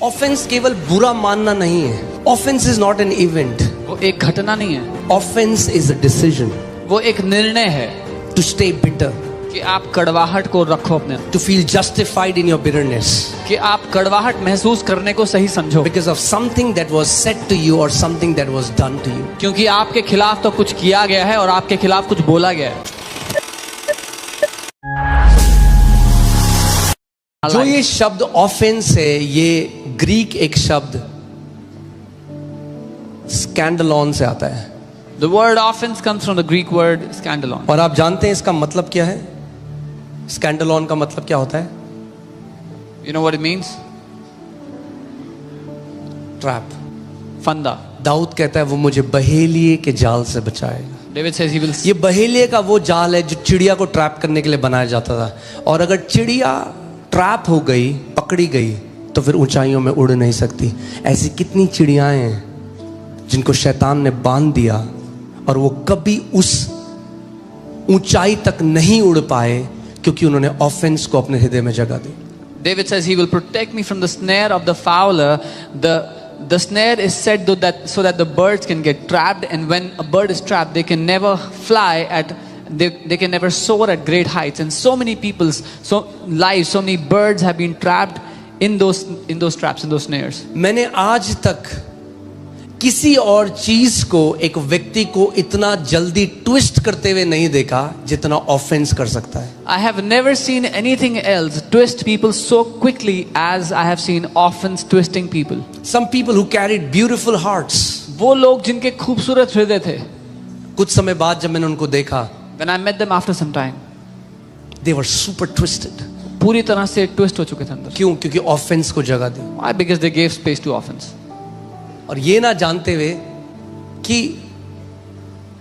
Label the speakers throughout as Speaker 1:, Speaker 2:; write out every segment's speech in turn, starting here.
Speaker 1: Offence केवल बुरा मानना नहीं है. Offence is not an event.
Speaker 2: वो एक घटना नहीं है,
Speaker 1: ऑफेंस इज अ डिसीजन
Speaker 2: वो एक निर्णय है
Speaker 1: टू स्टे बिटर,
Speaker 2: कि आप कड़वाहट को रखो अपने,
Speaker 1: to feel justified in your bitterness
Speaker 2: कि आप कड़वाहट महसूस करने को सही समझो,
Speaker 1: because of something that was said to you or something that was done to you.
Speaker 2: क्योंकि आपके खिलाफ तो कुछ किया गया है और आपके खिलाफ कुछ बोला गया है.
Speaker 1: जो ये शब्द ऑफेंस है, ये ग्रीक एक शब्द स्कैंडलॉन से आता है.
Speaker 2: The word offense comes from the Greek word scandalon.
Speaker 1: और आप जानते हैं इसका मतलब क्या है? स्कैंडलॉन का मतलब क्या होता है?
Speaker 2: You know what it means?
Speaker 1: Trap.
Speaker 2: फंदा.
Speaker 1: दाऊद कहता है वो मुझे बहेलिए के जाल से बचाएगा.
Speaker 2: David says he will.
Speaker 1: ये बहेलिए का वो जाल है जो चिड़िया को ट्रैप करने के लिए बनाया जाता था, और अगर चिड़िया ट्रैप हो गई, पकड़ी गई, तो फिर ऊंचाइयों में उड़ नहीं सकती. ऐसी कितनी चिड़ियाएं हैं जिनको शैतान ने बांध दिया और वो कभी उस ऊंचाई तक नहीं उड़ पाए क्योंकि उन्होंने ऑफेंस को अपने हृदय में जगह दी.
Speaker 2: David says he will protect me from the snare of the fowler. The snare is set so that the birds can get trapped, and when a bird is trapped, they can never fly at they can never soar at great heights. And so many people's lives, so many birds have been trapped in those traps, in those snares.
Speaker 1: मैंने आज तक किसी और चीज को, एक व्यक्ति को इतना जल्दी ट्विस्ट करते हुए नहीं देखा जितना ऑफेंस कर सकता है.
Speaker 2: I have never seen anything else twist people so quickly as I have seen offense twisting people.
Speaker 1: Some people who carried beautiful hearts.
Speaker 2: वो लोग जिनके खूबसूरत हृदय थे,
Speaker 1: कुछ समय बाद जब मैंने उनको देखा,
Speaker 2: when I met them after some time,
Speaker 1: they were super twisted.
Speaker 2: पूरी तरह से ट्विस्ट हो चुके थे अंदर.
Speaker 1: क्यों? क्योंकि ऑफेंस को जगह दी.
Speaker 2: Why? Because they gave space to offense.
Speaker 1: और ये ना जानते हुए कि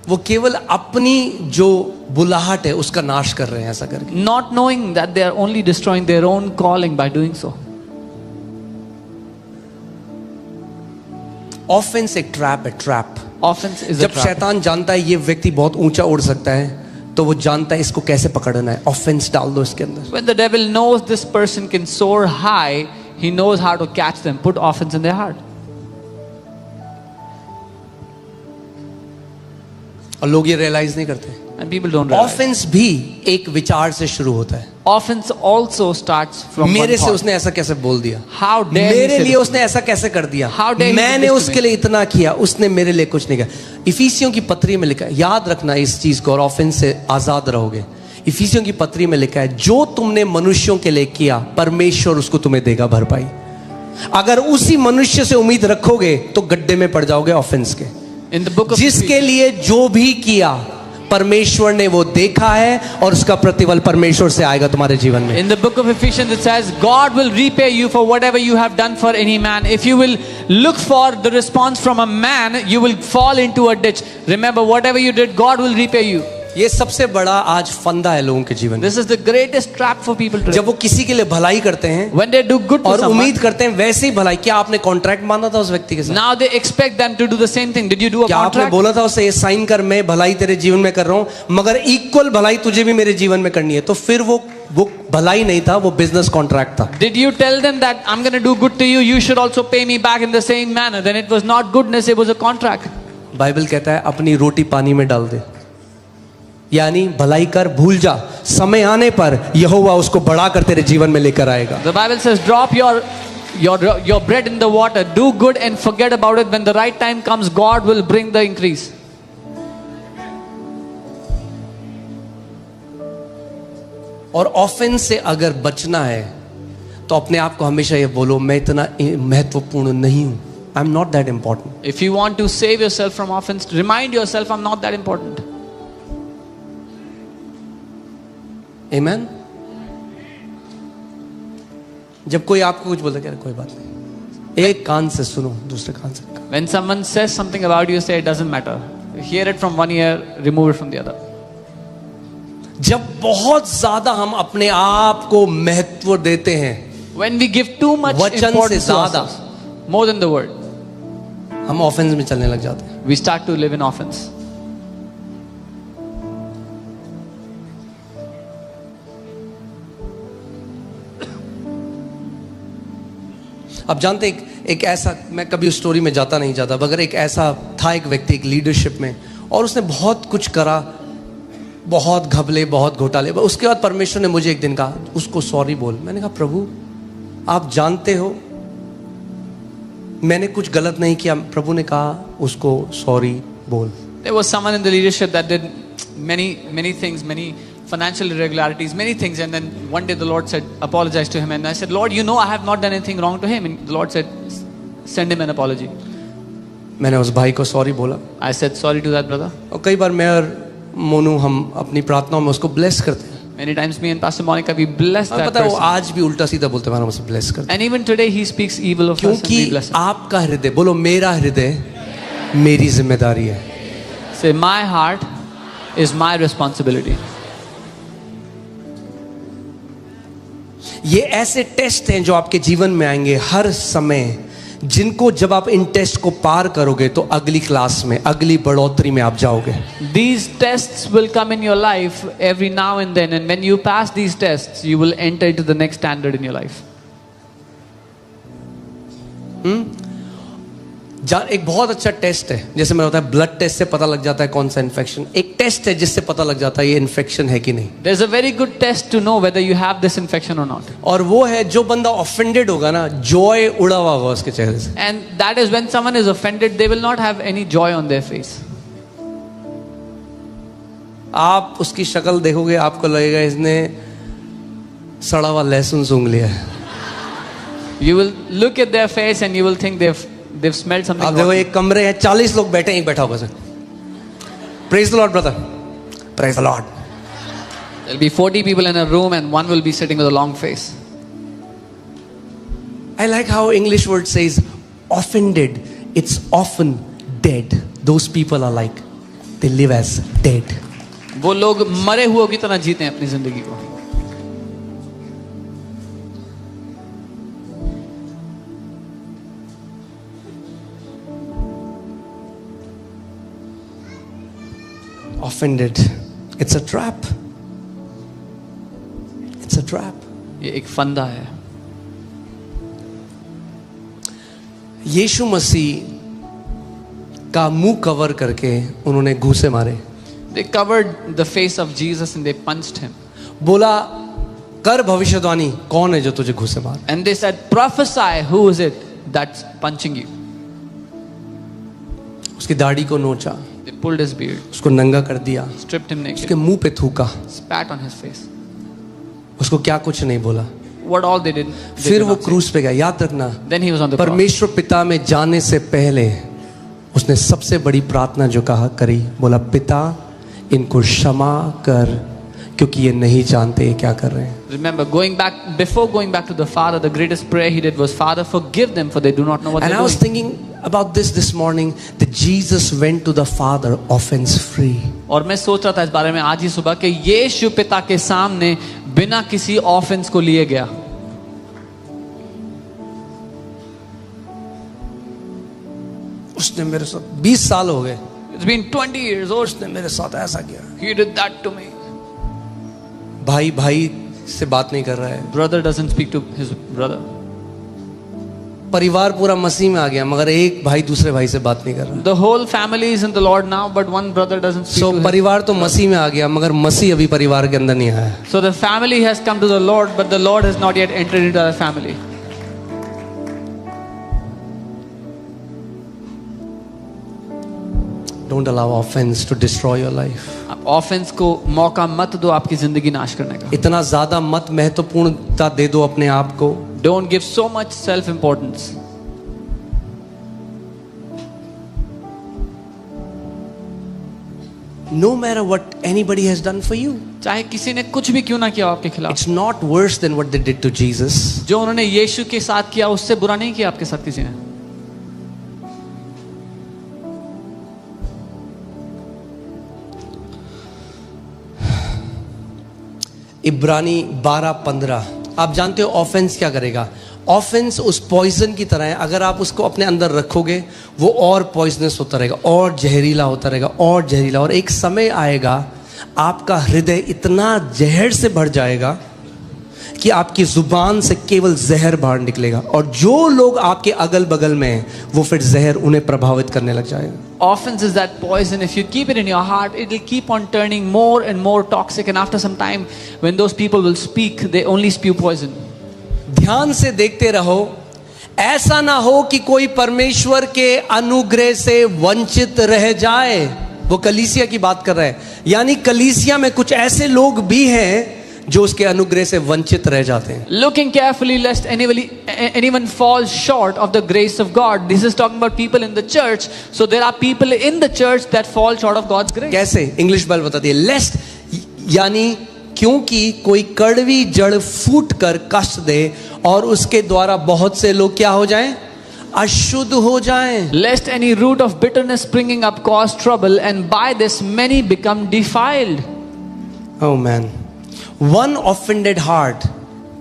Speaker 1: वो केवल अपनी जो बुलाहट है उसका नाश कर रहे हैं ऐसा करके.
Speaker 2: Not knowing that they are only destroying their own calling by doing so.
Speaker 1: Offence एक ट्रैप है. ट्रैप.
Speaker 2: Offense is a
Speaker 1: जब
Speaker 2: trap.
Speaker 1: शैतान जानता है ये व्यक्ति बहुत ऊंचा उड़ सकता है, तो वो जानता है इसको कैसे पकड़ना है. ऑफेंस डाल दो इसके अंदर.
Speaker 2: When the devil knows this person can soar high, he knows how to catch them. Put offense in their heart.
Speaker 1: और लोग ये रियलाइज नहीं करते.
Speaker 2: And people don't realize.
Speaker 1: Offence भी एक विचार से शुरू होता है.
Speaker 2: Offense also starts from
Speaker 1: मेरे
Speaker 2: one
Speaker 1: से
Speaker 2: thought.
Speaker 1: उसने ऐसा कैसे बोल दिया,
Speaker 2: How dare he
Speaker 1: मेरे
Speaker 2: say
Speaker 1: लिए
Speaker 2: this
Speaker 1: उसने ऐसा कैसे कर दिया,
Speaker 2: How dare he
Speaker 1: मैंने
Speaker 2: do this to
Speaker 1: उसके
Speaker 2: me?
Speaker 1: लिए इतना किया, उसने मेरे लिए कुछ नहीं किया. इफिसियों की पत्री में लिखा है, याद रखना इस चीज को और ऑफेंस से आजाद रहोगे. इफिसियों की पत्री में लिखा है, जो तुमने मनुष्यों के लिए किया परमेश्वर उसको तुम्हें देगा भरपाई. अगर उसी मनुष्य से उम्मीद रखोगे तो गड्ढे में पड़ जाओगे ऑफेंस के.
Speaker 2: In the book of
Speaker 1: जिसके लिए जो भी किया परमेश्वर ने वो देखा है और उसका प्रतिफल परमेश्वर से आएगा तुम्हारे जीवन में.
Speaker 2: In the book of Ephesians it says God will repay you for whatever you have done for any man. If you will look for the response from a man, you will fall into a ditch. Remember, whatever you did, God will repay you.
Speaker 1: ये सबसे बड़ा आज फंदा है लोगों के जीवन में.
Speaker 2: This is the greatest trap for people today.
Speaker 1: जब वो किसी के लिए भलाई करते हैं
Speaker 2: When they do good to
Speaker 1: और
Speaker 2: someone,
Speaker 1: उम्मीद करते हैं वैसे ही भलाई. क्या आपने कॉन्ट्रैक्ट बांधा था उस व्यक्ति के साथ?
Speaker 2: now they expect them to do the same thing. Did you do a
Speaker 1: क्या आपने
Speaker 2: contract?
Speaker 1: बोला था उसे, ये साइन कर, मैं भलाई तेरे जीवन में कर रहा हूं मगर इक्वल भलाई तुझे भी मेरे जीवन में करनी है? तो फिर वो भलाई नहीं था, वो बिजनेस कॉन्ट्रैक्ट था.
Speaker 2: Did you tell them that I'm going to do good to you, you should also pay me back in the same manner? Then it was not goodness, it was a contract.
Speaker 1: Bible कहता है अपनी रोटी पानी में डाल दे, यानी भलाई कर, भूल जा, समय आने पर यहोवा उसको बढ़ाकर तेरे जीवन में लेकर आएगा.
Speaker 2: The Bible says drop your bread in the water, do good and forget about it. When the right time comes, God will bring the increase.
Speaker 1: और ऑफेंस से अगर बचना है तो अपने आप को हमेशा ये बोलो, मैं इतना महत्वपूर्ण नहीं हूं. I am not that important.
Speaker 2: If you want to save yourself from offense, remind yourself I'm not that important.
Speaker 1: Amen. जब कोई आपको कुछ बोलता है, कोई बात नहीं, एक कान से सुनो, दूसरे कान से.
Speaker 2: When someone says something about you, say it doesn't matter. Hear it from one ear, remove it from the other.
Speaker 1: जब बहुत ज्यादा हम अपने आप को महत्व देते हैं,
Speaker 2: When we give too much
Speaker 1: वचन से
Speaker 2: importance to
Speaker 1: ज्यादा,
Speaker 2: ourselves, more than the word,
Speaker 1: हम ऑफेंस में चलने लग जाते हैं.
Speaker 2: we start to live in offense.
Speaker 1: आप जानते एक ऐसा, मैं कभी उस स्टोरी में जाता नहीं जाता, मगर एक ऐसा था एक व्यक्ति एक लीडरशिप में, और उसने बहुत कुछ करा, बहुत घबले, बहुत घोटाले। उसके बाद परमेश्वर ने मुझे एक दिन कहा उसको सॉरी बोल। मैंने कहा प्रभु आप जानते हो मैंने कुछ गलत नहीं किया। प्रभु ने कहा उसको सॉरी बोल।
Speaker 2: There was someone in the leadership that did many things, many financial irregularities, many things, and then one day the Lord said, apologize to him. And I said, Lord, you know I have not done anything wrong to him. And the Lord said, send him an apology.
Speaker 1: मैंने उस भाई को sorry बोला।
Speaker 2: I said sorry to that brother.
Speaker 1: और कई बार मैं और मोनू हम अपनी प्रार्थनाओं में उसको ब्लेस करते हैं।
Speaker 2: Many times me and Pastor Monica, we bless that
Speaker 1: पता है वो
Speaker 2: person.
Speaker 1: आज भी उल्टा सीधा बोलते हैं, उसे ब्लेस करते हैं।
Speaker 2: And even today he speaks evil of us and
Speaker 1: क्योंकि
Speaker 2: we bless him.
Speaker 1: आपका हृदय, बोलो मेरा हृदय मेरी जिम्मेदारी है।
Speaker 2: Say, my heart is my responsibility.
Speaker 1: ये ऐसे टेस्ट हैं जो आपके जीवन में आएंगे हर समय, जिनको जब आप इन टेस्ट को पार करोगे तो अगली क्लास में, अगली बढ़ोतरी में आप जाओगे।
Speaker 2: These tests will come in your life every now and then, and when you pass these tests, you will enter into the next standard in your life.
Speaker 1: एक बहुत अच्छा टेस्ट है, जैसे मैंने बताया ब्लड टेस्ट से पता लग जाता है कौन सा इन्फेक्शन। एक टेस्ट है जिससे पता लग जाता है ये इन्फेक्शन है कि नहीं।
Speaker 2: There's a very good test to know whether you have this infection or not.
Speaker 1: और वो है जो बंदा ऑफेंडेड होगा ना, जॉय उड़ा हुआ होगा उसके चेहरे से।
Speaker 2: And that is when someone is offended, they will not have any joy on their face.
Speaker 1: आप उसकी शक्ल देखोगे आपको लगेगा इसने सड़ा हुआ लहसुन सूंघ लिया है।
Speaker 2: You will look at their face and you will think they've smelled something.
Speaker 1: आप देखो एक कमरे हैं 40 लोग बैठे, एक बैठा होगा sir. Praise the Lord brother, praise the Lord.
Speaker 2: There'll be 40 people in a room and one will be sitting with a long face.
Speaker 1: I like how English word says offended. It's often dead. Those people are like they live as dead.
Speaker 2: वो लोग मरे हुए की तरह जीते हैं अपनी जिंदगी को।
Speaker 1: Offended. It's a trap. It's a trap.
Speaker 2: ये एक फंदा है।
Speaker 1: यीशु मसीह का मुंह कवर करके उन्होंने घूंसे मारे।
Speaker 2: They covered the face of Jesus and they punched him.
Speaker 1: बोला कर भविष्यवाणी, कौन है जो तुझे घूंसे मार।
Speaker 2: And they said, prophesy, who is it that's punching you?
Speaker 1: उसकी दाढ़ी को नोचा,
Speaker 2: They pulled his beard,
Speaker 1: उसको नंगा कर दिया,
Speaker 2: stripped him naked,
Speaker 1: उसके मुंह पे थूका,
Speaker 2: spat on his face.
Speaker 1: उसको क्या कुछ नहीं बोला।
Speaker 2: What all they did. they
Speaker 1: फिर
Speaker 2: did
Speaker 1: वो
Speaker 2: not say.
Speaker 1: क्रूस पे गया। याद रखना,
Speaker 2: Then he was on the cross.
Speaker 1: परमेश्वर पिता में जाने से पहले उसने सबसे बड़ी प्रार्थना जो कहा करी, बोला पिता इनको क्षमा कर क्योंकि ये नहीं जानते ये क्या कर रहे हैं।
Speaker 2: Remember, before going back to the Father, the greatest prayer he did was, Father, forgive them for they do not know what
Speaker 1: And
Speaker 2: they're
Speaker 1: I was
Speaker 2: doing.
Speaker 1: thinking about this morning that Jesus went to the Father offense free.
Speaker 2: और मैं सोच रहा था इस बारे में आज ही सुबह कि यीशु पिता के सामने बिना किसी ऑफेंस को लिए गया।
Speaker 1: उसने मेरे साथ 20 साल हो गए,
Speaker 2: It's been 20 years old.
Speaker 1: उसने मेरे साथ ऐसा किया।
Speaker 2: He did that to me.
Speaker 1: भाई भाई से बात नहीं कर रहा है,
Speaker 2: Brother doesn't speak to his brother.
Speaker 1: परिवार पूरा मसीह में आ गया मगर एक भाई दूसरे भाई से बात नहीं कर रहा।
Speaker 2: The whole family is in the Lord now, but one brother doesn't speak to his.
Speaker 1: परिवार तो मसीह में आ गया मगर मसीह अभी परिवार के अंदर नहीं आया।
Speaker 2: So the family has come to the Lord, but the Lord has not yet entered into the family.
Speaker 1: Don't allow offense to destroy your life.
Speaker 2: आप ऑफेंस को मौका मत दो आपकी जिंदगी नाश करने का।
Speaker 1: इतना ज्यादा मत महत्वपूर्णता दे दो अपने आप को।
Speaker 2: Don't give so much self-importance.
Speaker 1: No matter what anybody has done for you,
Speaker 2: चाहे किसी ने कुछ भी क्यों ना किया आपके खिलाफ,
Speaker 1: it's not worse than what they did to Jesus.
Speaker 2: जो उन्होंने यीशु के साथ किया उससे बुरा नहीं किया आपके साथ किसी ने।
Speaker 1: इब्रानी 12:15। आप जानते हो ऑफेंस क्या करेगा? ऑफेंस उस पॉइजन की तरह है, अगर आप उसको अपने अंदर रखोगे वो और पॉइजनस होता रहेगा, और जहरीला होता रहेगा, और जहरीला। और एक समय आएगा आपका हृदय इतना जहर से भर जाएगा कि आपकी जुबान से केवल जहर बाहर निकलेगा, और जो लोग आपके अगल बगल में हैं वो फिर जहर उन्हें प्रभावित करने लग जाएगा.
Speaker 2: Offense is that poison. If you keep it in your heart, it will keep on turning more and more toxic. And after some time, when those people will speak, they only spew poison.
Speaker 1: ध्यान से देखते रहो, ऐसा ना हो कि कोई परमेश्वर के अनुग्रह से वंचित रह जाए. वो कलीसिया की बात कर रहा है, यानी कलीसिया में कुछ ऐसे लोग भी हैं जो उसके अनुग्रह से वंचित रह जाते हैं.
Speaker 2: Looking carefully lest anyone falls short of the grace of God. This is talking about people in the church. So there are people in the church that fall short of God's grace.
Speaker 1: कैसे? English Bible बताती है, लेस्ट यानी क्योंकि कोई कड़वी जड़ फूट कर कष्ट दे और उसके द्वारा बहुत से लोग क्या हो जाएं? अशुद्ध हो जाएं.
Speaker 2: Lest any root of bitterness springing up cause trouble, and by this many become defiled.
Speaker 1: Oh man. One offended heart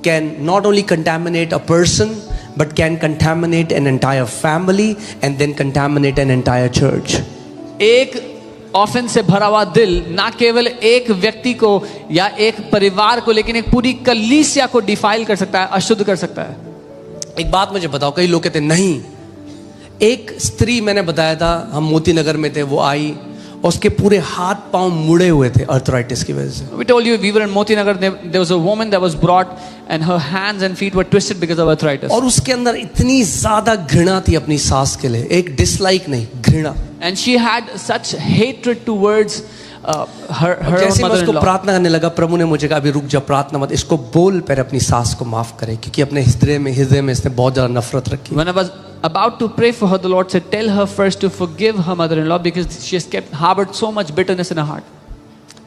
Speaker 1: can not only contaminate a person, but can contaminate an entire family and then contaminate an entire church.
Speaker 2: एक offence से भरा हुआ दिल ना केवल एक व्यक्ति को या एक परिवार को, लेकिन एक पूरी कलीसिया को डिफाइल कर सकता है, अशुद्ध कर सकता है.
Speaker 1: एक बात मुझे बताओ, कई लोग कहते हैं नहीं. एक स्त्री मैंने बताया था, हम मोती नगर में थे, वो आई, उसके पूरे हाथ पांव मुड़े हुए थे अर्थराइटिस की वजह से.
Speaker 2: We told you we were in Moti Nagar. There was a woman that was brought and her hands and feet were twisted because of arthritis.
Speaker 1: और उसके अंदर इतनी ज्यादा घृणा थी अपनी सास के लिए, एक डिसलाइक नहीं, घृणा.
Speaker 2: And she had such hatred towards her
Speaker 1: जैसे मैं उसको
Speaker 2: mother-in-law.
Speaker 1: प्रार्थना करने लगा, प्रभु ने मुझे कहा अभी रुक जा, प्रार्थना मत, इसको बोल पहले अपनी सास को माफ करे, क्योंकि अपने हृदय में इसने बहुत ज्यादा नफरत रखी.
Speaker 2: When I was about to pray for her, the Lord said, tell her first to forgive her mother-in-law because she has harbored so much bitterness in her heart.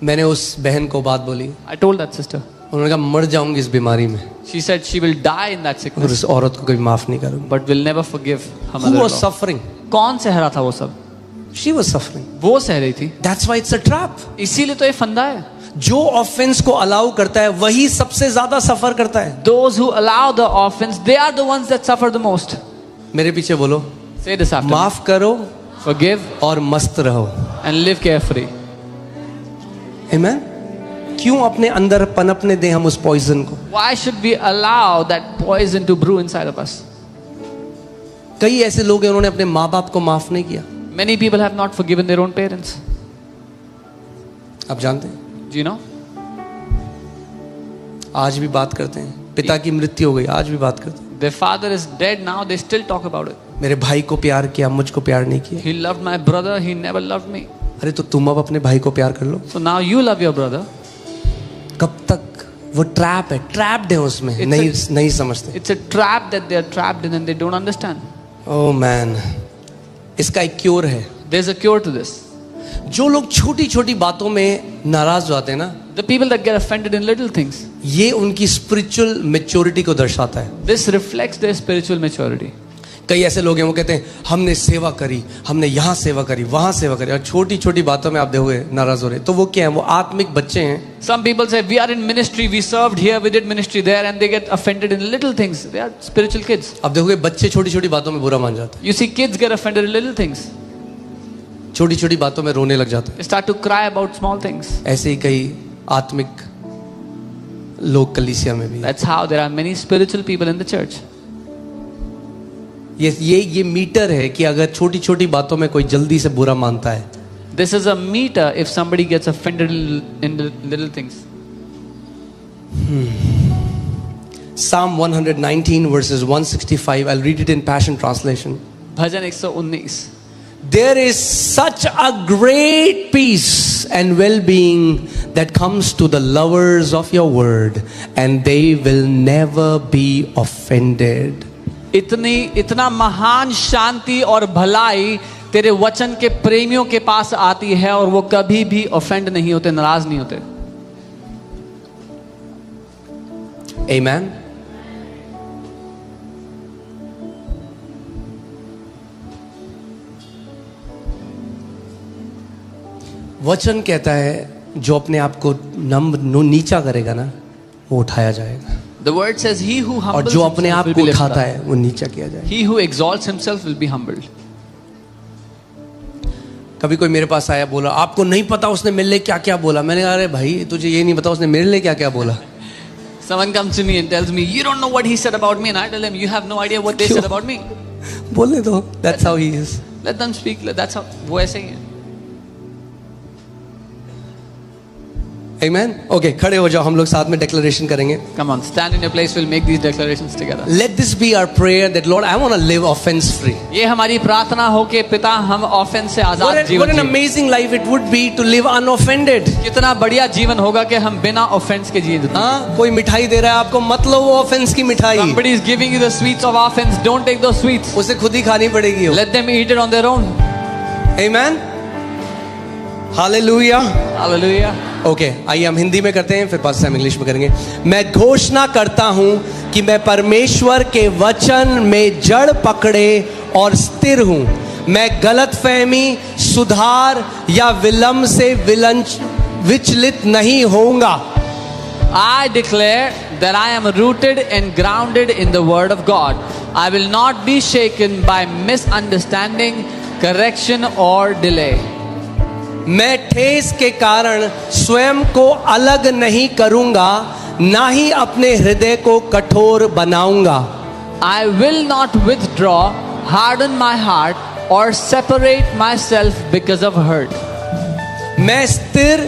Speaker 1: मैंने उस बहन को बात बोली,
Speaker 2: I told that sister.
Speaker 1: उन्होंने कहा मर जाऊंगी इस बीमारी में,
Speaker 2: She said she will die in that
Speaker 1: और
Speaker 2: sickness,
Speaker 1: उस औरत को कभी माफ नहीं करूंगी.
Speaker 2: but will never forgive her
Speaker 1: Who was
Speaker 2: mother-in-law.
Speaker 1: suffering?
Speaker 2: कौन सह रहा था वो सब?
Speaker 1: She was suffering.
Speaker 2: वो सह रही थी.
Speaker 1: That's why it's a trap.
Speaker 2: इसीलिए तो ये फंदा है.
Speaker 1: जो ऑफेंस को अलाउ करता है वही सबसे ज्यादा सफर करता है.
Speaker 2: Those who allow the offense, they are the ones that suffer the most.
Speaker 1: मेरे पीछे बोलो,
Speaker 2: Say this after me.
Speaker 1: माफ करो
Speaker 2: Forgive
Speaker 1: और मस्त रहो.
Speaker 2: and live carefree.
Speaker 1: Amen? क्यों अपने अंदर पनपने दें हम उस पॉइजन को?
Speaker 2: Why should we allow that poison to brew inside of us?
Speaker 1: कई ऐसे लोग हैं उन्होंने अपने माँ बाप को माफ नहीं किया.
Speaker 2: Many people have not forgiven their own parents.
Speaker 1: आप जानते हैं,
Speaker 2: Do you know?
Speaker 1: आज भी बात करते हैं, पिता की मृत्यु हो गई, आज भी बात करते हैं.
Speaker 2: Their father is dead now, they still talk about it.
Speaker 1: मेरे भाई को प्यार किया, मुझको प्यार नहीं किया.
Speaker 2: He loved my brother, he never loved me.
Speaker 1: अरे तो तुम अब अपने भाई को प्यार कर लो.
Speaker 2: So now you love your brother.
Speaker 1: कब तक? वो ट्रैप है, ट्रैप्ड है उसमें, नहीं समझते.
Speaker 2: It's a trap that they are trapped in and they don't understand.
Speaker 1: Oh man, इसका एक क्योर है.
Speaker 2: There's a cure to this.
Speaker 1: जो लोग छोटी छोटी बातों में नाराज हो जाते हैं ना,
Speaker 2: The people that get offended in little things,
Speaker 1: ये उनकी स्पिरिचुअल मैच्योरिटी को दर्शाता है.
Speaker 2: this reflects their spiritual maturity.
Speaker 1: कई ऐसे लोग हैं वो कहते हैं हमने सेवा करी, हमने यहाँ सेवा करी, वहां सेवा करी, और छोटी छोटी बातों में आप देखोगे नाराज हो रहे, तो वो क्या है? वो आत्मिक बच्चे हैं.
Speaker 2: Some people say we are in ministry, we served here, we did ministry there, and they get offended in little things. They are spiritual kids.
Speaker 1: आप देखोगे बच्चे छोटी छोटी बातों में बुरा मान जाते हैं,
Speaker 2: You see kids get offended in little things.
Speaker 1: छोटी छोटी बातों में रोने लग जाते हैं.
Speaker 2: They start to cry about small things.
Speaker 1: ऐसे ही कई आत्मिक लोग कलीसिया में भी.
Speaker 2: That's how there are many spiritual people in the church.
Speaker 1: ये मीटर है कि अगर छोटी छोटी बातों में कोई जल्दी से बुरा मानता है,
Speaker 2: This is a meter if somebody gets offended in the little things.
Speaker 1: Psalm 119 verses 165, I'll read it in Passion Translation.
Speaker 2: Bhajan 119.
Speaker 1: There is such a great peace and well-being that comes to the lovers of your word, and they will never be offended.
Speaker 2: इतना महान शांति और भलाई तेरे वचन के प्रेमियों के पास आती है और वो कभी भी ऑफेंड नहीं होते, नाराज नहीं होते.
Speaker 1: Amen. वचन कहता है जो अपने आप को नीचा करेगा ना, वो उठाया जाएगा.
Speaker 2: The word says he who
Speaker 1: और
Speaker 2: humbles
Speaker 1: जो अपने
Speaker 2: himself
Speaker 1: आप
Speaker 2: will
Speaker 1: को
Speaker 2: be lifted
Speaker 1: उठाता
Speaker 2: up.
Speaker 1: है वो नीचा किया जाएगा.
Speaker 2: He who exalts himself will be humbled.
Speaker 1: कभी कोई मेरे पास आया, बोला आपको नहीं पता उसने मेरे लिए क्या क्या बोला. मैंने कहा अरे भाई तुझे ये नहीं पता उसने मेरे लिए क्या क्या बोला.
Speaker 2: Someone comes to me and tells me, you don't know what he said about me, and I tell him, you have no idea what they said about me.
Speaker 1: बोलने दो. That's how he is.
Speaker 2: Let them speak. That's how वो ऐसे ही है.
Speaker 1: Amen. Okay, खड़े हो जाओ, हम लोग साथ में declaration करेंगे.
Speaker 2: Come on, stand in your place. We'll make these declarations together.
Speaker 1: Let this be our prayer that Lord, I want to live offense free.
Speaker 2: ये हमारी प्रार्थना हो कि पिता हम ऑफेंस से आजाद
Speaker 1: What
Speaker 2: जीवन
Speaker 1: an
Speaker 2: जिएं.
Speaker 1: amazing life it would be to live unoffended.
Speaker 2: कितना बढ़िया जीवन होगा कि हम बिना ऑफेंस के जिए.
Speaker 1: हाँ, कोई मिठाई दे रहा है आपको, मत लो वो ऑफेंस की मिठाई.
Speaker 2: Somebody is giving you the sweets of offense. Don't take those sweets.
Speaker 1: उसे खुद ही खानी पड़ेगी.
Speaker 2: Let them eat it on their own.
Speaker 1: Amen. Hallelujah.
Speaker 2: Hallelujah.
Speaker 1: Okay, आइए हम हिंदी में करते हैं, फिर पास हम इंग्लिश में करेंगे. मैं घोषणा करता हूं कि मैं परमेश्वर के वचन में जड़ पकड़े और स्थिर हूं. मैं गलतफहमी, सुधार या विलंब से विचलित नहीं होऊंगा.
Speaker 2: I declare that I am rooted and grounded in the word of God. I will not be shaken by misunderstanding, correction or delay.
Speaker 1: मैं ठेस के कारण स्वयं को अलग नहीं करूंगा, ना ही अपने हृदय को कठोर बनाऊंगा.
Speaker 2: I will not withdraw, harden my heart or separate myself because of hurt.
Speaker 1: मैं स्थिर,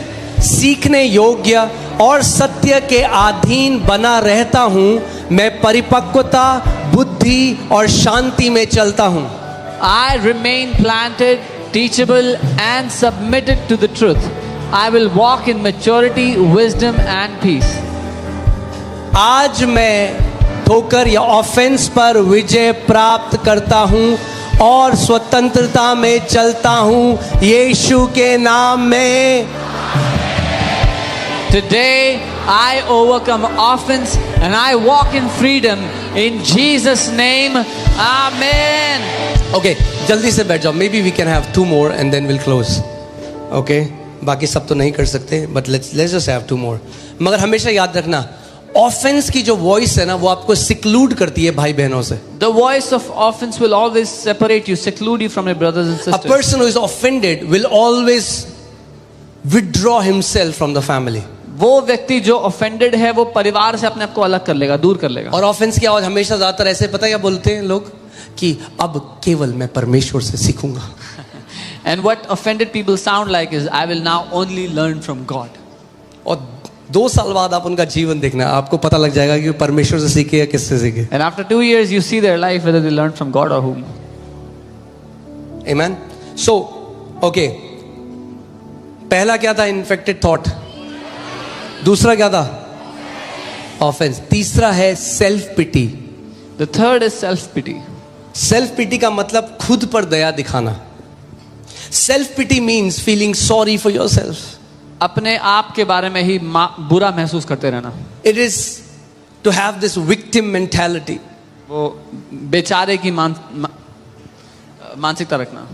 Speaker 1: सीखने योग्य और सत्य के अधीन बना रहता हूं. मैं परिपक्वता, बुद्धि और शांति में चलता हूं.
Speaker 2: I remain planted, teachable and submitted to the truth. I will walk in maturity, wisdom and peace.
Speaker 1: आज मैं ठोकर या ऑफेंस पर विजय प्राप्त करता हूं और स्वतंत्रता में चलता हूं यीशु के नाम में.
Speaker 2: Today I overcome offense and I walk in freedom in Jesus name. Amen.
Speaker 1: Okay, जल्दी से बैठ जाओ. Maybe we can have 2 more and then we'll close. Okay, बाकी सब तो नहीं कर सकते, but let's just have 2 more. मगर हमेशा याद रखना, ऑफेंस की जो वॉइस है ना, वो आपको सिक्लूड करती है भाई बहनों से.
Speaker 2: The voice of offense will always separate you, seclude you from your brothers and
Speaker 1: A
Speaker 2: sisters.
Speaker 1: person who is offended will always withdraw himself from the family.
Speaker 2: वो व्यक्ति जो offended है वो परिवार से अपने आप को अलग कर लेगा, दूर कर लेगा.
Speaker 1: और ऑफेंस की आवाज हमेशा ज्यादातर ऐसे, पता है क्या बोलते हैं लोग, कि अब केवल मैं परमेश्वर से सीखूंगा.
Speaker 2: And what offended people sound like is, I will now only learn from God.
Speaker 1: और 2 साल बाद आप उनका जीवन देखना, आपको पता लग जाएगा कि परमेश्वर से सीखे या किससे सीखे.
Speaker 2: And after 2 years you see their life whether they learn from God or whom.
Speaker 1: Amen. So, okay. पहला क्या था? Infected thought. दूसरा क्या था? ऑफेंस. तीसरा है self pity.
Speaker 2: The third is self-pity.
Speaker 1: Self pity का मतलब खुद पर दया दिखाना. Self pity means feeling sorry for yourself.
Speaker 2: अपने आप के बारे में ही बुरा महसूस करते रहना.
Speaker 1: It is to have this victim mentality.
Speaker 2: वो बेचारे की मानसिकता रखना.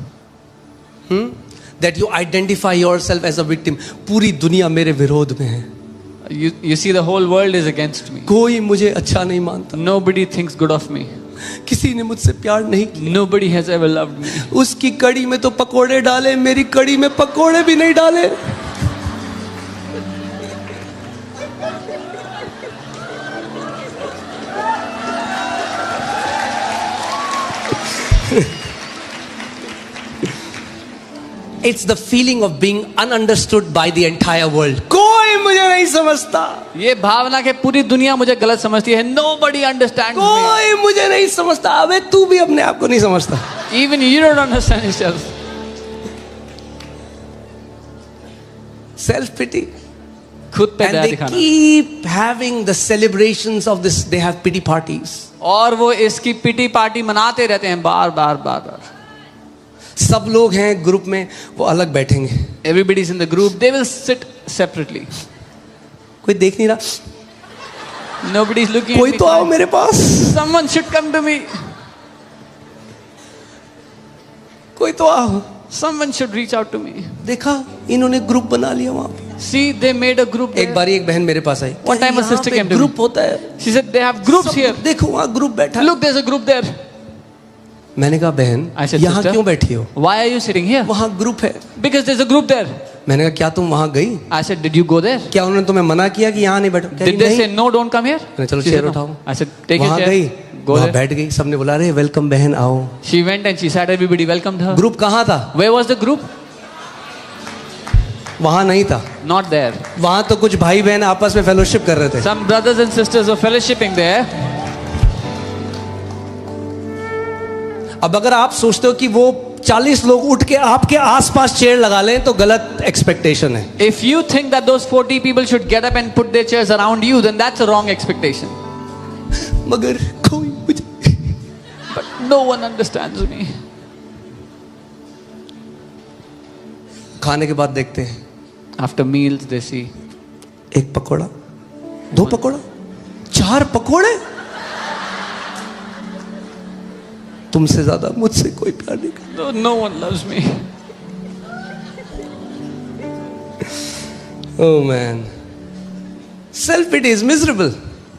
Speaker 1: That you identify yourself as a victim. पूरी दुनिया मेरे विरोध में है.
Speaker 2: You see the whole world is against me.
Speaker 1: कोई मुझे अच्छा नहीं मानता.
Speaker 2: Nobody thinks good of me.
Speaker 1: किसी ने मुझसे प्यार नहीं किया.
Speaker 2: Nobody has ever loved me.
Speaker 1: उसकी कड़ी में तो पकोड़े डाले, मेरी कड़ी में पकोड़े भी नहीं डाले. It's the feeling of being ununderstood by the entire world. कोई मुझे नहीं समझता.
Speaker 2: ये भावना के पूरी दुनिया मुझे गलत समझती है. Nobody understands me.
Speaker 1: कोई मुझे नहीं समझता. अबे तू भी अपने आप को नहीं समझता.
Speaker 2: Even you don't understand yourself.
Speaker 1: Self pity.
Speaker 2: खुद पे
Speaker 1: And
Speaker 2: दया
Speaker 1: they
Speaker 2: दिखाना.
Speaker 1: keep having the celebrations of this. They have pity parties.
Speaker 2: और वो इसकी पिटी पार्टी मनाते रहते हैं बार बार.
Speaker 1: सब लोग हैं ग्रुप में, वो अलग बैठेंगे.
Speaker 2: Everybody is in the group. They will sit separately.
Speaker 1: कोई देख नहीं रहा.
Speaker 2: Nobody is looking.
Speaker 1: कोई
Speaker 2: at me.
Speaker 1: तो आओ मेरे पास.
Speaker 2: Someone should come to me.
Speaker 1: कोई तो आओ.
Speaker 2: Someone should reach out to me.
Speaker 1: देखा, इन्होंने ग्रुप बना लिया वहां पे.
Speaker 2: See, they made a group.
Speaker 1: एक बारी एक बहन मेरे पास आई.
Speaker 2: One time a sister came to me.
Speaker 1: Group होता है.
Speaker 2: She said they have groups here.
Speaker 1: देखो वहां ग्रुप बैठा है.
Speaker 2: Look, there's a group there.
Speaker 1: मैंने कहा बहन,
Speaker 2: I said,
Speaker 1: यहाँ
Speaker 2: sister,
Speaker 1: क्यों बैठी हो?
Speaker 2: Why are you sitting here?
Speaker 1: वहां ग्रुप है.
Speaker 2: Because there's a group there.
Speaker 1: मैंने कहा क्या तुम वहां गई?
Speaker 2: I said, did you go there?
Speaker 1: क्या उन्होंने तुम्हें मना किया कि यहाँ नहीं बैठो? कह रही,
Speaker 2: Did they
Speaker 1: नहीं।
Speaker 2: say, no, don't come here?
Speaker 1: मैंने चलो
Speaker 2: She
Speaker 1: चेयर
Speaker 2: said,
Speaker 1: उठाओ।
Speaker 2: no. I said, take your
Speaker 1: वहां
Speaker 2: chair.
Speaker 1: गई,
Speaker 2: Go
Speaker 1: वहां
Speaker 2: there.
Speaker 1: बैठ गई, सबने बोला अरे वेलकम बहन आओ।
Speaker 2: She went and she sat, everybody welcomed her.
Speaker 1: Group कहाँ था?
Speaker 2: Where was the group?
Speaker 1: वहां नहीं था।
Speaker 2: Not there.
Speaker 1: वहां तो कुछ भाई बहन आपस में फेलोशिप कर रहे थे।
Speaker 2: Some brothers and sisters were fellowshipping there.
Speaker 1: अब अगर आप सोचते हो कि वो 40 लोग उठ के आपके आसपास चेयर लगा लें तो गलत एक्सपेक्टेशन है।
Speaker 2: If you think that those 40 people should get up and put their chairs around you, then that's a wrong expectation.
Speaker 1: मगर कोई मुझे
Speaker 2: But no one understands me.
Speaker 1: खाने के बाद देखते हैं
Speaker 2: After meals, they see.
Speaker 1: एक पकोड़ा, 2 पकोड़ा, 4 पकोड़े। तुमसे ज्यादा मुझसे कोई प्यार नहीं करता।
Speaker 2: No one loves me.
Speaker 1: Oh man, self pity is miserable.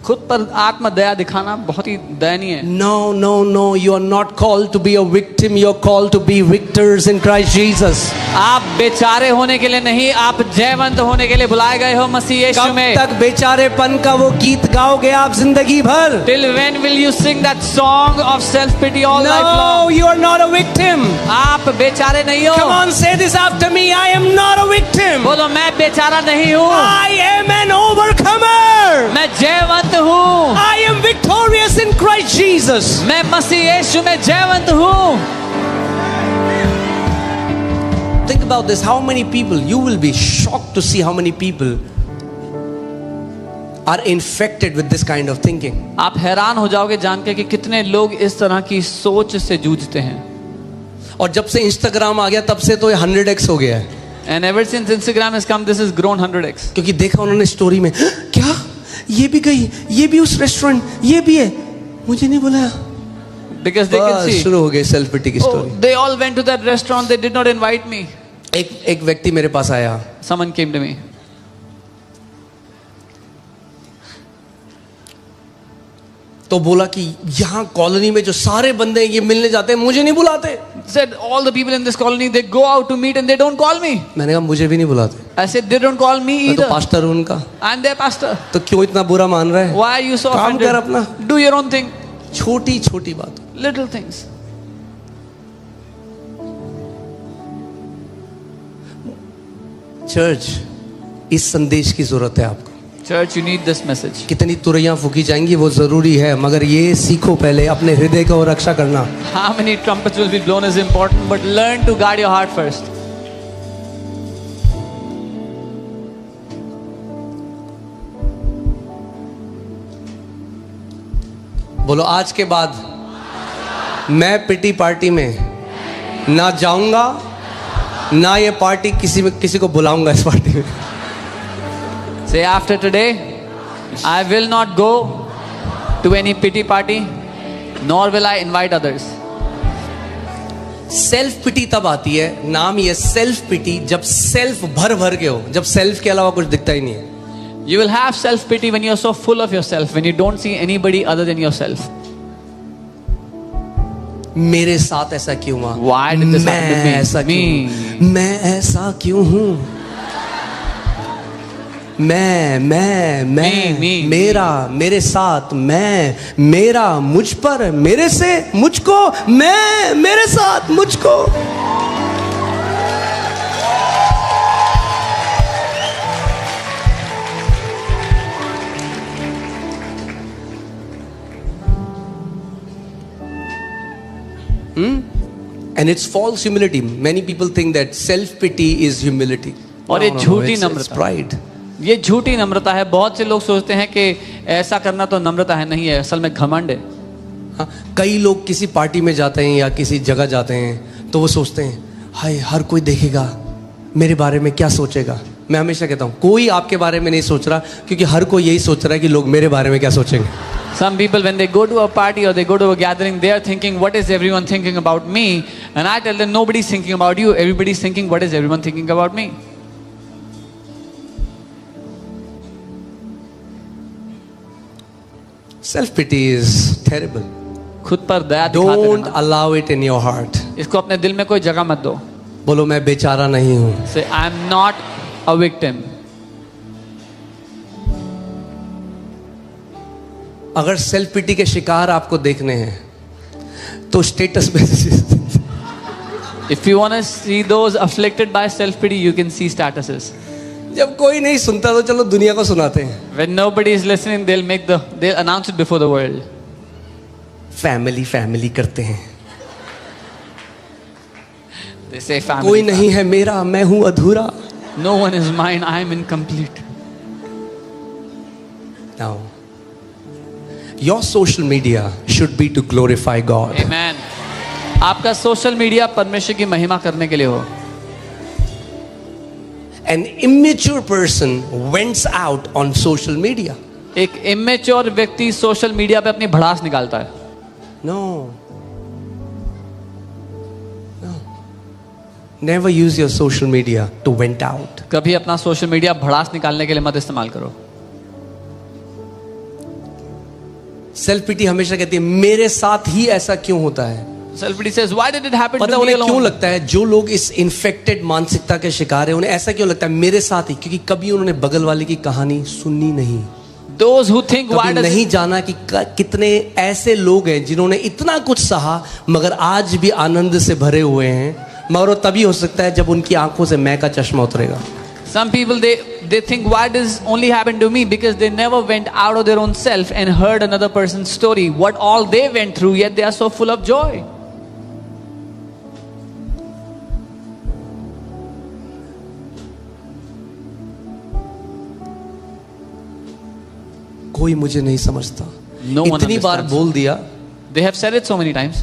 Speaker 2: खुद पर आत्म दया दिखाना बहुत ही दयनीय है.
Speaker 1: No, no, no. You are not called to be a victim. You are called to be victors in Christ Jesus.
Speaker 2: आप बेचारे होने के लिए नहीं, आप जयवंत होने के लिए बुलाए गए हो मसीह यीशु
Speaker 1: कब
Speaker 2: में.
Speaker 1: तक बेचारेपन का वो गीत गाओगे आप जिंदगी भर?
Speaker 2: Till when will you sing that song of self pity all life
Speaker 1: No,
Speaker 2: long?
Speaker 1: you are not a victim.
Speaker 2: आप बेचारे नहीं हो.
Speaker 1: Come on, say this after me. I am not a victim.
Speaker 2: बोलो मैं बेचारा नहीं हूँ.
Speaker 1: I am an overcomer.
Speaker 2: मैं जयवंत हूँ.
Speaker 1: I am victorious in Christ Jesus.
Speaker 2: मैं मसीह यीशु में जयवंत हूँ.
Speaker 1: Think about this. How many people, you will be shocked to see how many people are infected with this kind of thinking.
Speaker 2: आप हैरान हो जाओगे जान के कि कितने लोग इस तरह की सोच से जूझते हैं.
Speaker 1: और जब से इंस्टाग्राम आ गया तब से तो ये 100x हो गया है.
Speaker 2: And ever since Instagram has come, this has grown 100x.
Speaker 1: क्योंकि देखा उन्होंने स्टोरी में, क्या ये भी गई, ये भी उस रेस्टोरेंट, ये भी है, मुझे नहीं बुलाया.
Speaker 2: Because they can see.
Speaker 1: शुरू हो गई सेल्फ पिटी की
Speaker 2: Oh,
Speaker 1: story.
Speaker 2: they all went to that restaurant. They did not invite me.
Speaker 1: एक व्यक्ति मेरे पास आया,
Speaker 2: Someone came to me.
Speaker 1: तो बोला कि यहाँ कॉलोनी में जो सारे बंदे ये मिलने जाते हैं मुझे नहीं बुलाते.
Speaker 2: Said all the people in this colony, they go out to meet and they don't call me.
Speaker 1: मैंने कहा मुझे भी नहीं बुलाते.
Speaker 2: I said they don't call me
Speaker 1: मैं तो
Speaker 2: either.
Speaker 1: पास्टर हूँ उनका.
Speaker 2: I'm their pastor.
Speaker 1: तो क्यों इतना बुरा मान रहा है?
Speaker 2: Why are you so
Speaker 1: काम कर अपना.
Speaker 2: offended? Do your own thing.
Speaker 1: छोटी छोटी बात.
Speaker 2: Little things.
Speaker 1: चर्च, इस संदेश की जरूरत है आपको.
Speaker 2: Church, you need this message.
Speaker 1: कितनी तुरैयां फूकी जाएंगी वो जरूरी है, मगर ये सीखो पहले अपने हृदय को रक्षा करना.
Speaker 2: How many trumpets will be blown is important, but learn to guard your heart first.
Speaker 1: बोलो आज के बाद मैं पिटी पार्टी में ना जाऊंगा, ना ये पार्टी किसी को बुलाऊंगा इस पार्टी में.
Speaker 2: Say after today, I will not go to any pity party, nor will I invite others.
Speaker 1: Self pity तब आती है, नाम ये सेल्फ पिटी, जब सेल्फ भर भर के हो, जब सेल्फ के अलावा कुछ दिखता ही नहीं है.
Speaker 2: You will have self pity when you're so full of yourself, when you don't see anybody other than yourself.
Speaker 1: मेरे साथ ऐसा क्यों हुआ?
Speaker 2: Why did this happen to me?
Speaker 1: मैं ऐसा क्यों? मैं ऐसा क्यों हूं? मैं
Speaker 2: Me.
Speaker 1: मेरा, मेरे साथ, मैं, मेरा, मुझ पर, मेरे से, मुझको, मैं, मेरे साथ, मुझको. And it's false humility. Many people think that self-pity is humility.
Speaker 2: और ये झूठी
Speaker 1: it's
Speaker 2: नम्रता.
Speaker 1: pride.
Speaker 2: ये झूठी नम्रता है. बहुत से लोग सोचते हैं कि ऐसा करना तो नम्रता है. नहीं है, असल में घमंड है.
Speaker 1: हाँ, कई लोग किसी पार्टी में जाते हैं या किसी जगह जाते हैं तो वो सोचते हैं हाय हर कोई देखेगा, मेरे बारे में क्या सोचेगा. मैं हमेशा कहता हूँ कोई आपके बारे में नहीं सोच रहा, क्योंकि हर कोई यही सोच रहा है कि लोग मेरे बारे में क्या सोचेंगे.
Speaker 2: Some people, when they go to a party or they go to a gathering, they are thinking, what is everyone thinking about me? And I tell them, nobody's thinking about you. Everybody's thinking, what is everyone thinking about me?
Speaker 1: Self-pity is terrible.
Speaker 2: खुद पर दया दिखाते
Speaker 1: Don't
Speaker 2: रहना.
Speaker 1: allow it in your heart.
Speaker 2: इसको अपने दिल में कोई जगह मत दो.
Speaker 1: बोलो मैं बेचारा नहीं हूं.
Speaker 2: Say, I am not a victim.
Speaker 1: अगर सेल्फ पिटी के शिकार आपको देखने हैं तो status messages.
Speaker 2: If you want to see those afflicted by self-pity, you can see statuses.
Speaker 1: जब कोई नहीं सुनता तो चलो दुनिया को सुनाते हैं.
Speaker 2: When nobody is listening, they'll announce it before the world.
Speaker 1: Family family करते हैं.
Speaker 2: They say family.
Speaker 1: कोई नहीं है मेरा, मैं हूं अधूरा.
Speaker 2: No one is mine, I am incomplete.
Speaker 1: Now, your social media should be to glorify God.
Speaker 2: Amen. आपका सोशल मीडिया परमेश्वर की महिमा करने के लिए हो.
Speaker 1: An immature person vents out on social media.
Speaker 2: एक इमेच्योर व्यक्ति सोशल मीडिया पे अपनी भड़ास निकालता है.
Speaker 1: No. No. Never use your social media to vent out.
Speaker 2: कभी अपना सोशल मीडिया भड़ास निकालने के लिए मत इस्तेमाल करो.
Speaker 1: सेल्फ पिटी हमेशा कहती है मेरे साथ ही ऐसा क्यों होता है.
Speaker 2: Self pity says, why did it happen
Speaker 1: पता
Speaker 2: to me
Speaker 1: उन्हें
Speaker 2: alone?
Speaker 1: क्यों लगता है जो लोग इस इन्फेक्टेड मानसिकता के शिकार है उन्हें ऐसा क्यों लगता है मेरे साथ ही, क्योंकि कभी उन्होंने बगल वाले की कहानी सुनी नहीं.
Speaker 2: Those who think, why
Speaker 1: कभी
Speaker 2: does
Speaker 1: नहीं जाना कि कितने ऐसे लोग हैं जिन्होंने इतना कुछ सहा मगर आज भी आनंद से भरे हुए हैं, मगर वो तभी हो सकता है जब उनकी आंखों से मैं का चश्मा उतरेगा.
Speaker 2: Some people they think, why does only happen to me? Because they never went out of their own self and heard another person's story, what all they went through, yet they are so full of joy.
Speaker 1: कोई मुझे नहीं समझता.
Speaker 2: No one
Speaker 1: इतनी बार
Speaker 2: understands.
Speaker 1: बोल दिया
Speaker 2: They have said it so many times.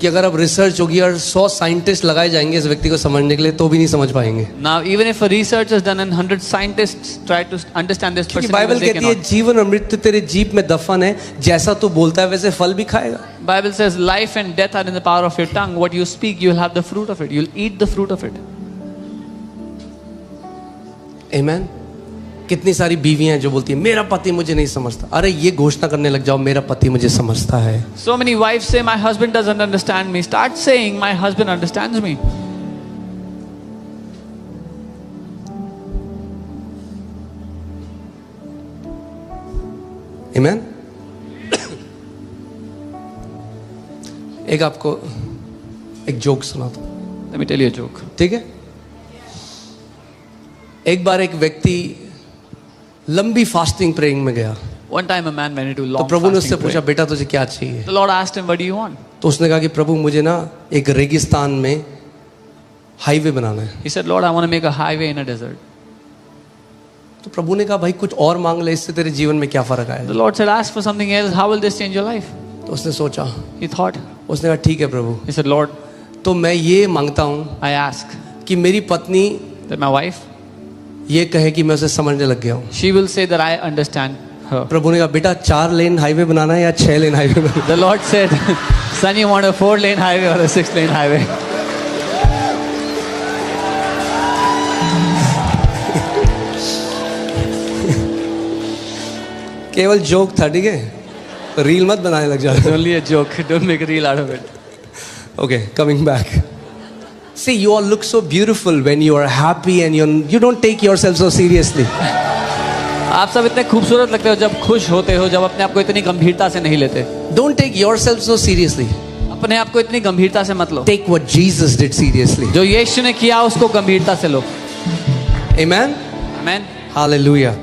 Speaker 1: कि अगर अब रिसर्च होगी और 100 साइंटिस्ट लगाए जाएंगे इस व्यक्ति को समझने के लिए तो भी नहीं समझ पाएंगे.
Speaker 2: Now, even if a research is done and 100 scientists try to understand this
Speaker 1: क्योंकि
Speaker 2: person,
Speaker 1: बाइबल
Speaker 2: they
Speaker 1: कहती है
Speaker 2: cannot.
Speaker 1: जीवन और मृत्यु तेरे जीभ में दफन है, जैसा तू बोलता है वैसे फल भी खाएगा.
Speaker 2: Bible says life and death are in the power of your tongue. What you speak, you will have the fruit of it. You'll eat the fruit of it.
Speaker 1: Amen. कितनी सारी बीवियां जो बोलती है मेरा पति मुझे नहीं समझता. अरे ये घोषणा करने लग जाओ मेरा पति मुझे समझता है.
Speaker 2: So many wives say, my husband doesn't understand me. Start saying, my husband understands me.
Speaker 1: Amen. एक आपको एक जोक सुनाता हूं.
Speaker 2: Let me tell you a joke.
Speaker 1: ठीक है. एक बार एक व्यक्ति लंबी फास्टिंग प्रेइंग में गया.
Speaker 2: One time a man went into
Speaker 1: तो
Speaker 2: long
Speaker 1: प्रभु ने उससे
Speaker 2: fasting
Speaker 1: पूछा
Speaker 2: prayer.
Speaker 1: बेटा तुझे क्या चाहिए.
Speaker 2: The Lord asked him, what do you want?
Speaker 1: तो उसने कहा कि प्रभु मुझे ना एक रेगिस्तान में हाईवे बनाना है.
Speaker 2: He said, Lord, I want to make a highway in a desert.
Speaker 1: तो प्रभु ने कहा भाई कुछ और मांग ले, इससे तेरे जीवन में क्या फर्क आएगा.
Speaker 2: The Lord said, ask for something else. How will this change your life?
Speaker 1: तो उसने सोचा,
Speaker 2: He thought.
Speaker 1: उसने कहा ठीक है प्रभु,
Speaker 2: He said, Lord,
Speaker 1: तो मैं ये मांगता हूँ
Speaker 2: I ask
Speaker 1: कि मेरी पत्नी
Speaker 2: that my wife,
Speaker 1: ये कहे कि मैं उसे समझने लग गया हूँ.
Speaker 2: she will say that I understand her.
Speaker 1: प्रभु ने कहा बेटा 4 लेन हाईवे बनाना है या 6 lane highway banana
Speaker 2: The Lord said, son, you want a 4-lane highway or a 6-lane highway?
Speaker 1: है. केवल जोक था, ठीक है, रील मत बनाने लग
Speaker 2: It's
Speaker 1: जाओ.
Speaker 2: only a joke. Don't make a reel out of it.
Speaker 1: Okay, coming back. See, you all look so beautiful when you are happy and you don't take yourself so seriously.
Speaker 2: आप सब इतने खूबसूरत लगते हो जब खुश होते हो, जब अपने आप को इतनी गंभीरता से नहीं लेते.
Speaker 1: Don't take yourself so seriously.
Speaker 2: अपने आप को इतनी गंभीरता से मत लो.
Speaker 1: Take what Jesus did seriously.
Speaker 2: जो यीशु ने किया उसको गंभीरता से लो.
Speaker 1: Amen.
Speaker 2: Amen.
Speaker 1: Hallelujah.